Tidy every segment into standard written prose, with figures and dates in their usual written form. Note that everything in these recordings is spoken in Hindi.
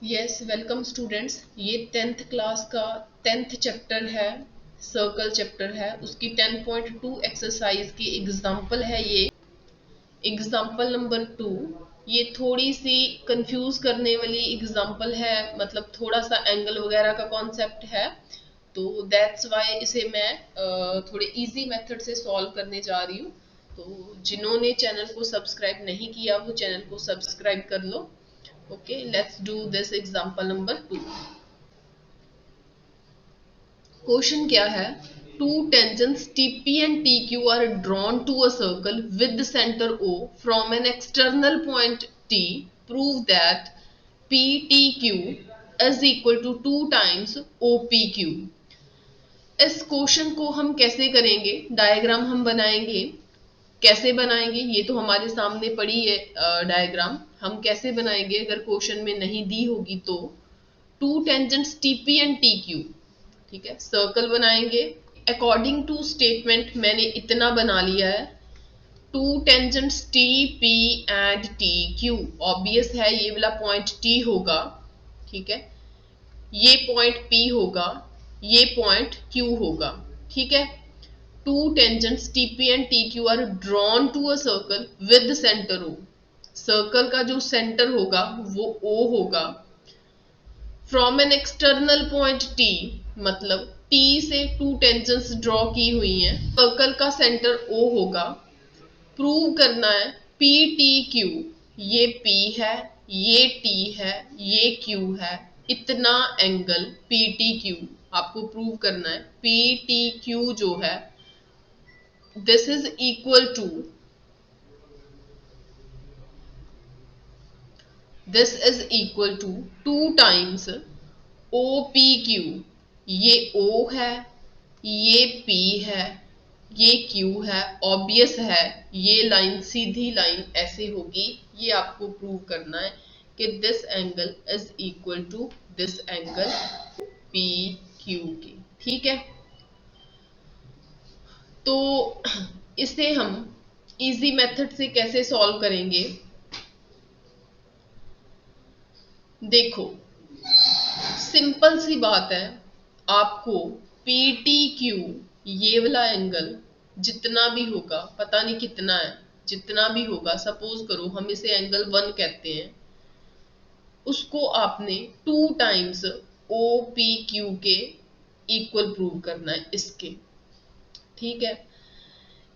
Yes, welcome students. ये 10th क्लास का 10th चैप्टर है, सर्कल चैप्टर है। उसकी 10.2 एक्सरसाइज की एग्जाम्पल है ये, एग्जाम्पल नंबर 2। ये थोड़ी सी कंफ्यूज करने वाली एग्जाम्पल है, मतलब थोड़ा सा एंगल वगैरह का कॉन्सेप्ट है, तो दैट्स वाई इसे मैं थोड़े इजी मेथड से सॉल्व करने जा रही हूँ। तो जिन्होंने चैनल को सब्सक्राइब नहीं किया वो चैनल को सब्सक्राइब कर लो। Okay, let's do this example number 2. Question क्या है? Two tangents TP and TQ are drawn to a circle with the center O from an external point T. Prove that PTQ is equal to 2 times OPQ. इस क्वेश्चन को हम कैसे करेंगे? डायग्राम हम बनाएंगे। कैसे बनाएंगे ये तो हमारे सामने पड़ी है डायग्राम। हम कैसे बनाएंगे अगर क्वेश्चन में नहीं दी होगी तो? To tangents TP and TQ, ठीक है, सर्कल बनाएंगे। अकॉर्डिंग टू स्टेटमेंट मैंने इतना बना लिया है, to tangents TP and TQ। Obvious है ये वाला पॉइंट T होगा, ठीक है, ये पॉइंट P होगा, ये पॉइंट Q होगा, ठीक है। Two tangents TP and TQ are drawn to a circle with the center O. Circle का जो सेंटर होगा वो O होगा। From an external point T, मतलब T से टू टेंजेंट्स ड्रॉ की हुई हैं, सर्कल का सेंटर O होगा। प्रूव करना है PTQ, ये P है, ये T है, ये Q है, इतना एंगल PTQ आपको प्रूव करना है। PTQ जो है this is equal to this is equal to 2 times OPQ। ये O है, ये P है, ये Q है। ऑब्वियस है ये लाइन सीधी लाइन ऐसे होगी। ये आपको प्रूव करना है कि this angle is equal to this angle PQ के, ठीक है। तो इसे हम इजी मेथड से कैसे सॉल्व करेंगे? देखो, सिंपल सी बात है, आपको PTQ ये वाला एंगल जितना भी होगा, पता नहीं कितना है, जितना भी होगा, सपोज करो हम इसे एंगल 1 कहते हैं, उसको आपने 2 टाइम्स OPQ के इक्वल प्रूव करना है इसके, ठीक है।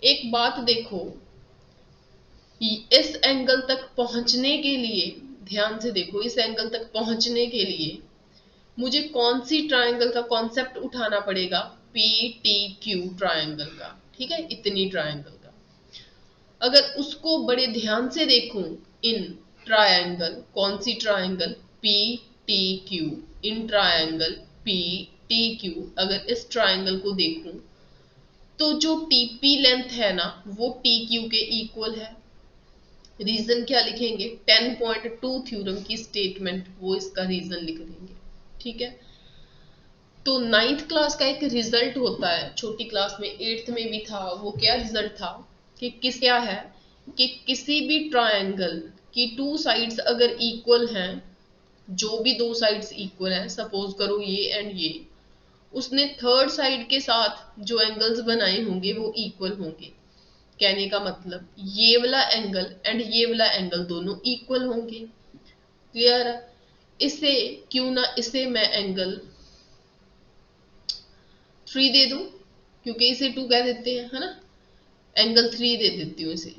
एक बात देखो, इस एंगल तक पहुंचने के लिए, ध्यान से देखो, इस एंगल तक पहुंचने के लिए मुझे कौन सी ट्रायंगल का कॉन्सेप्ट उठाना पड़ेगा? PTQ ट्रायंगल का, ठीक है, इतनी ट्रायंगल का। अगर उसको बड़े ध्यान से देखूं, इन ट्रायंगल, कौन सी triangle? PTQ, in triangle PTQ, अगर इस ट्रायंगल को देखूं तो जो TP लेंथ है ना वो TQ के इक्वल है। रीजन क्या लिखेंगे? 10.2 थ्योरम की स्टेटमेंट, वो इसका रीजन लिख देंगे, ठीक है। तो 9th क्लास का एक रिजल्ट होता है, छोटी क्लास में 8th में भी था। वो क्या रिजल्ट था कि क्या है कि किसी भी ट्रायंगल की 2 साइड्स अगर इक्वल हैं, जो भी 2 साइड्स इक्वल हैं, सपोज करो ये एंड ये, उसने थर्ड साइड के साथ जो एंगल्स बनाए होंगे वो इक्वल होंगे। कहने का मतलब ये वाला एंगल एंड ये वाला एंगल दोनों इक्वल होंगे। क्लियर है? इसे क्यों ना इसे मैं एंगल 3 दे दूं, क्योंकि इसे 2 कह देते हैं, है ना। एंगल 3 दे देती हूँ इसे।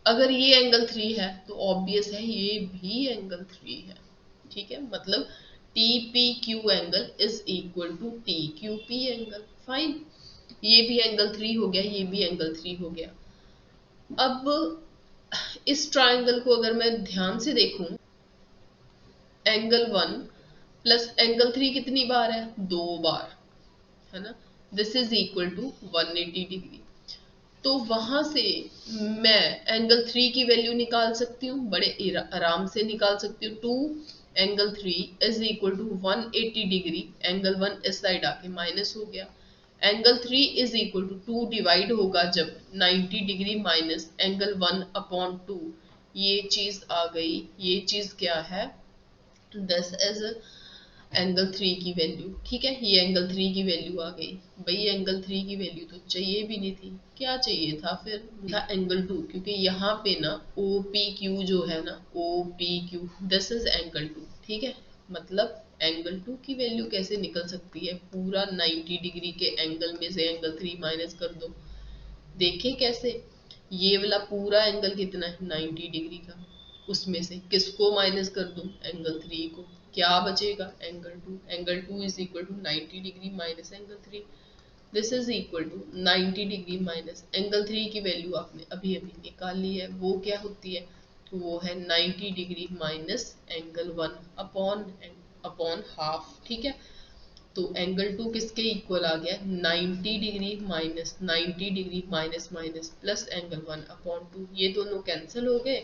अगर ये एंगल 3 है तो ऑब्वियस है ये भी एंगल 3 है, ठीक है। मतलब TPQ angle is equal to TQP angle. Fine, ये भी एंगल 3 हो गया, ये भी एंगल 3 हो गया। अब इस ट्रायंगल को अगर मैं ध्यान से देखूं, एंगल 1 प्लस एंगल 3 कितनी बार है? 2 बार, है ना। This is equal to 180 degree. तो वहां से मैं एंगल 3 की वैल्यू निकाल सकती हूँ, बड़े आराम से निकाल सकती हूँ। 2 angle 3 is equal to 180 degree. Angle 1 इस साइड आके माइनस हो गया। Angle 3 is equal to 2 divide होगा जब 90 डिग्री माइनस एंगल 1 अपॉन 2, ये चीज आ गई। ये चीज क्या है? दिस इज एंगल 3 की वैल्यू। ठीक है, ये एंगल 3 की वैल्यू आ गई। भाई एंगल 3 की वैल्यू तो चाहिए भी नहीं थी, क्या चाहिए था फिर? था एंगल 2, क्योंकि यहाँ पे ना ओ पी क्यू जो है ना, O P Q, this is angle 2। ठीक है, मतलब एंगल 2 की वैल्यू कैसे निकल सकती है? पूरा 90 डिग्री के एंगल में से एंगल 3 माइनस कर दो। देखें कैसे, ये वाला पूरा एंगल कितना है? 90 डिग्री का। उसमें से किसको माइनस कर दूं? एंगल 3 को। क्या बचेगा? Angle 2। Angle 2 is equal to 90 degree minus angle 3। This is equal to 90 degree minus angle 3 की वैल्यू आपने अभी अभी निकाल ली है, वो क्या होती है? वो है 90 degree minus angle 1 upon upon half. ठीक है, तो एंगल 2 किसके इक्वल आ गया? 90 degree minus 90 degree minus minus plus angle 1 upon 2, ये दोनों कैंसिल हो गए।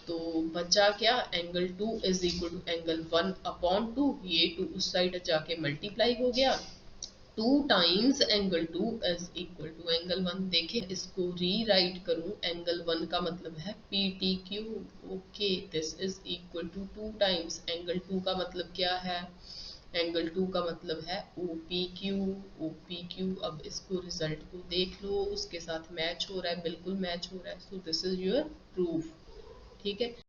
तो बचा क्या? Angle 2 is equal to angle 1 upon 2, ये 2 उस साइड जाके मल्टीप्लाई हो गया। 2 times angle 2 is equal to angle 1। देखें, इसको रीराइट करूं, एंगल 1 का मतलब है P T Q. Okay, this is equal to 2 times angle 2 का मतलब क्या है? एंगल 2 का मतलब है O P Q. O P Q, अब इसको रिजल्ट को देख लो, उसके साथ मैच हो रहा है, बिल्कुल मैच हो रहा है। So this is your proof. ठीक है।